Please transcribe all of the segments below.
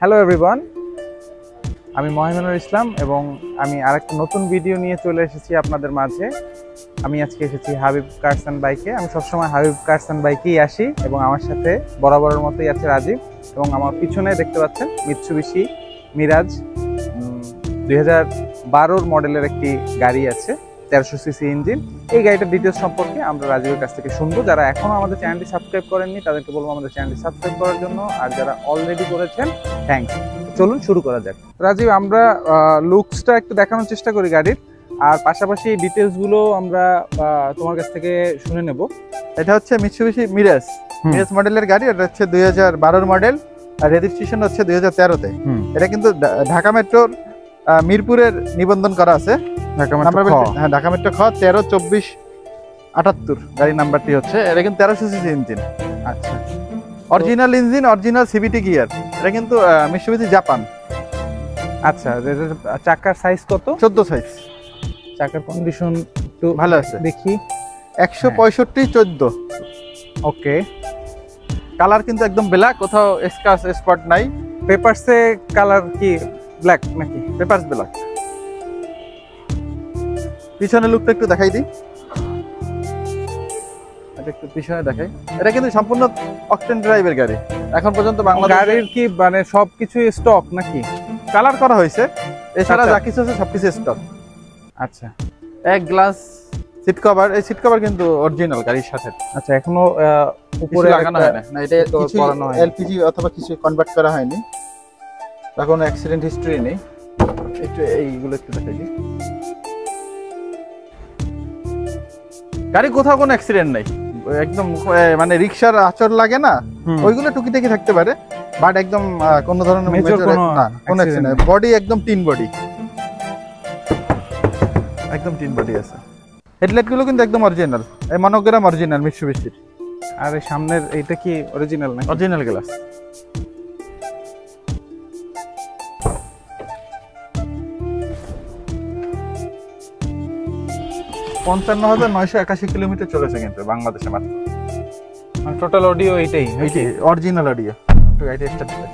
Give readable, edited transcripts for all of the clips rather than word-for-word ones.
Hello everyone, আমি মহিমুনুর ইসলাম এবং আমি আরেকটা নতুন ভিডিও নিয়ে চলে এসেছি আপনাদের মাঝে। আমি আজকে এসেছি হাবিব কার্স অ্যান্ড বাইকে। আমি সবসময় হাবিব কার্স অ্যান্ড বাইকেই আসি এবং আমার সাথে বরাবরের মতোই আছে রাজীব, এবং আমার পিছনে দেখতে পাচ্ছেন মিৎসুবিশি মিরাজ 2012 মডেলের একটি গাড়ি আছে, 1300 সিসি ইঞ্জিন। এই গাড়িটার ডিটেলস সম্পর্কে আমরা রাজীবের কাছ থেকে শুনবো। যারা এখনো আমাদের চ্যানেলটি সাবস্ক্রাইব করেননি তাদেরকে বলবো আমাদের চ্যানেলটি সাবস্ক্রাইব করার জন্য, আর যারা অলরেডি করেছেন থ্যাঙ্কস। চলুন শুরু করা যাক। রাজীব, আমরা লুকসটা একটু দেখানোর চেষ্টা করি গাড়ির, আর পাশাপাশি ডিটেলসগুলো আমরা তোমার কাছ থেকে শুনে নেব। এটা হচ্ছে মিৎসুবিশি মিরাজ মডেলের গাড়ি। এটা হচ্ছে 2012 মডেল, আর রেজিস্ট্রেশন হচ্ছে 2013-তে। এটা কিন্তু ঢাকা মেট্রোর মিরপুরের নিবন্ধন করা আছে। ঢাকা মেট্রো খ 13-24-78 গাড়ির নাম্বারটি হচ্ছে। এটা কিন্তু 1300 সিসি ইঞ্জিন। আচ্ছা, original engine, original CVT gear. এটা কিন্তু মিৎসুবিশি জাপান। আচ্ছা, চাকার সাইজ কত? 14 সাইজ। চাকার কন্ডিশন একটু ভালো আছে, দেখি। 165/14। ওকে। কালার কিন্তু একদম ব্ল্যাক, কোথাও স্ক্র্যাচ স্পট নাই। পেপারসে কালার কি ব্ল্যাক নাকি? Papers black. পিছনের লুকটা একটু দেখাই দিই। এটা একটু পিছনে দেখাই। এটা কিন্তু সম্পূর্ণ অকটেন ড্রাইভের গাড়ি। এখন পর্যন্ত বাংলাদেশ গাড়ির কি মানে সবকিছু স্টক নাকি? কালার করা হয়েছে, এছাড়া যা কিছু আছে সবকিছু স্টক। আচ্ছা, এক গ্লাস সিট কভার। এই সিট কভার কিন্তু অরিজিনাল গাড়ির সাথে। আচ্ছা, এখনো উপরে লাগানো হয় না, এটা কিছু এলপিজি অথবা কিছু কনভার্ট করা হয়নি। এখন অ্যাক্সিডেন্ট হিস্ট্রি নেই। একটু এইগুলো একটু দেখাই দিই। গাড়ি কোথাও কোনো অ্যাক্সিডেন্ট নাই, একদম মানে রিক্সার আচর লাগে না, ওইগুলো টুকিটাকি থাকতে পারে, বাট একদম কোনো ধরনের কোনো অ্যাক্সিডেন্ট। বডি একদম টিন বডি, একদম টিন বডি আছে। হেডলাইট গুলো কিন্তু একদম অরিজিনাল, এই মনোগ্রাম অরিজিনাল মিৎসুবিশির। আর এই সামনের এইটা কি অরিজিনাল না? Original glass. $55,981 কিলোমিটার চলেছে কিন্তু বাংলাদেশে মাত্র। টোটাল অডিও এইটাই অরিজিনাল অডিও। একটু গাড়িটা স্টার্ট করে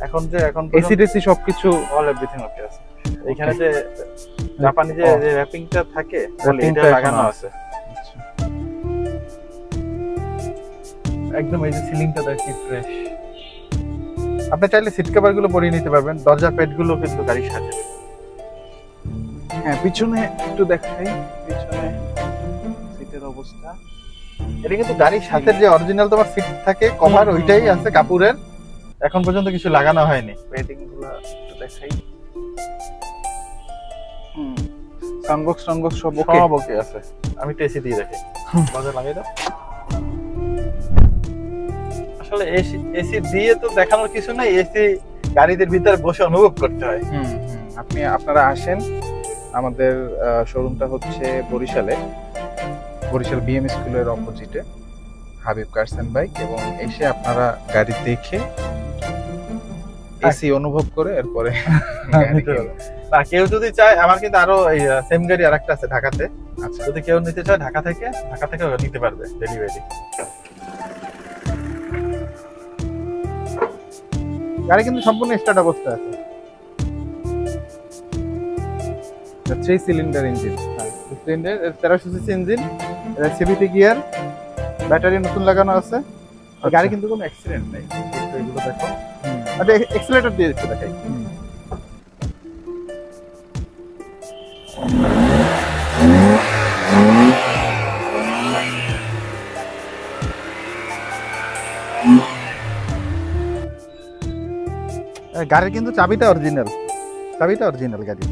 এখন এসি টেসি সবকিছু অল এভরিথিং ওকে আছে। এখানে যে জাপানি যে র‍্যাপিংটা থাকে এটা লাগানো আছে। একদম এই যে সিলিংটা দেখি ফ্রেশ। আপনি চাইলে সিট কভার গুলো পরিয়ে নিতে পারবেন। দরজা প্যাড গুলো কিন্তু গাড়ির সাথে। হ্যাঁ, পিছনে একটু দেখাই। পিছনে সিটের অবস্থা, এটা কিন্তু গাড়ির সাথে যে অরিজিনাল তোমার সিট থাকে কভার, ওইটাই আছে কাপুরের। এখন পর্যন্ত কিছু লাগানো হয়নি। পেডিং গুলো একটু দেখাই। সানবক্স সব ওকে আছে। আমি টেসি দিয়ে দেখাই। বাজার লাগাই দাও। আসলে এসি দিয়ে তো দেখানোর কিছু নাই, এসি গাড়িদের ভিতরে বসে অনুভব করতে হয়। আপনারা আসেন, আমাদের শোরুমটা হচ্ছে বরিশাল বিএম স্কুলের অপোজিটে হাবিব কার্স অ্যান্ড বাইক, এবং এসে আপনারা গাড়ি দেখে এসি অনুভব করে এরপরে না, কেউ যদি চায়, আমার কিন্তু আরো সেম গাড়ি আরেকটা আছে ঢাকাতে। আচ্ছা, যদি কেউ নিতে চায় ঢাকা থেকে নিতে পারবে ডেলিভারি। গাড়ি কিন্তু সম্পূর্ণ স্টার্ট অবস্থায় আছে। 3 cylinder engine, 1300 CC engine, CVT gear, battery নতুন লাগানো আছে। গাড়ি কিন্তু কোনো অ্যাক্সিডেন্ট নেই। এগুলো দেখো। আচ্ছা, এক্সেলেটর দিয়ে একটু দেখাই। গাড়ির কিন্তু চাবিটা অরিজিনাল গাড়ি।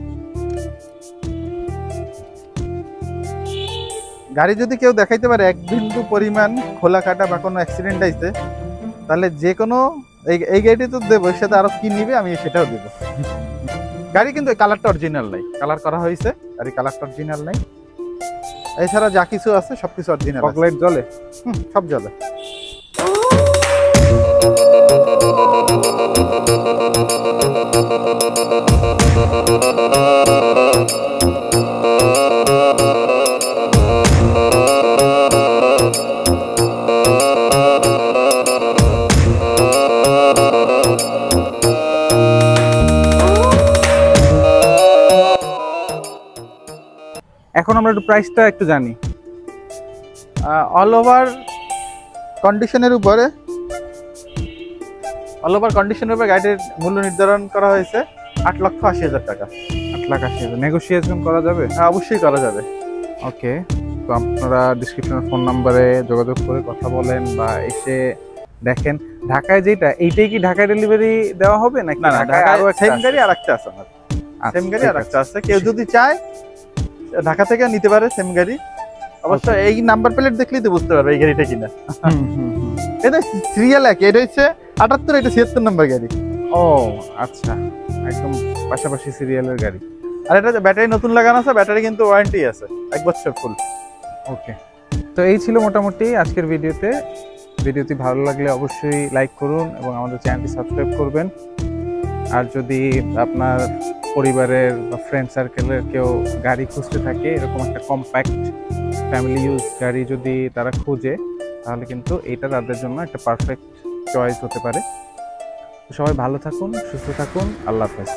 গাড়ি যদি কেউ দেখাইতে পারে এক বিন্দু পরিমাণ খোলা কাটা বা কোনো অ্যাক্সিডেন্ট আইছে, তাহলে যে কোনো এই গাড়িটি তো দেবো, এর সাথে আরো কি নিবে আমি সেটাও দেবো। গাড়ি কিন্তু কালারটা অরিজিনাল নাই, কালার করা হয়েছে, গাড়ি কালারটা অরিজিনাল নাই। এছাড়া যা কিছু আছে সবকিছু অরিজিনাল। লাইট জ্বলে? সব জ্বলে। এখন আমরা একটু প্রাইসটা একটু জানি। অল ওভার কন্ডিশনের উপরে গাড়ির মূল্য নির্ধারণ করা হয়েছে 8,80,000 টাকা। 8,80,000 নেগোসিয়েশন করা যাবে? অবশ্যই করা যাবে। ওকে, তো আপনারা ডিসক্রিপশনের ফোন নাম্বারে যোগাযোগ করে কথা বলেন বা এসে দেখেন। ঢাকায় যেটা, এইটাই কি ঢাকায় ডেলিভারি দেওয়া হবে নাকি? না, ঢাকায় ঢাকায় আরো একটা সেম আছে? গাড়ি আরেকটা আছে আমার। আচ্ছা, সেম গাড়ি ঠিক আরেকটা আছে। আছে, কেউ যদি চায় ঢাকা থেকে নিতে পারে সেম গাড়ি। অবশ্য এই নাম্বার প্লেট দেখলেই তো বুঝতে পারবে এই গাড়িটা কিনা। হুম, হুম, হুম। এটা সিরিয়াল একই, এটা হচ্ছে 78, এটা 76 নম্বর গাড়ি। ও আচ্ছা, একদম পাশাপাশি সিরিয়ালের গাড়ি। আর এটা ব্যাটারি নতুন লাগানো আছে, ব্যাটারি কিন্তু ওয়ারেন্টি আছে 1 বছর ফুল। ওকে, তো এই ছিল মোটামুটি আজকের ভিডিওতে। ভিডিওটি ভালো লাগলে অবশ্যই লাইক করুন এবং আমাদের চ্যানেলটি সাবস্ক্রাইব করবেন। আর যদি আপনার পরিবারের বা ফ্রেন্ড সার্কেলের কেউ গাড়ি খুঁজতে থাকে, এরকম একটা কম্প্যাক্ট ফ্যামিলি ইউজ গাড়ি যদি তারা খোঁজে, তাহলে কিন্তু এটা তাদের জন্য একটা পারফেক্ট চয়েস হতে পারে। তো সবাই ভালো থাকুন, সুস্থ থাকুন, আল্লাহ হাফেজ।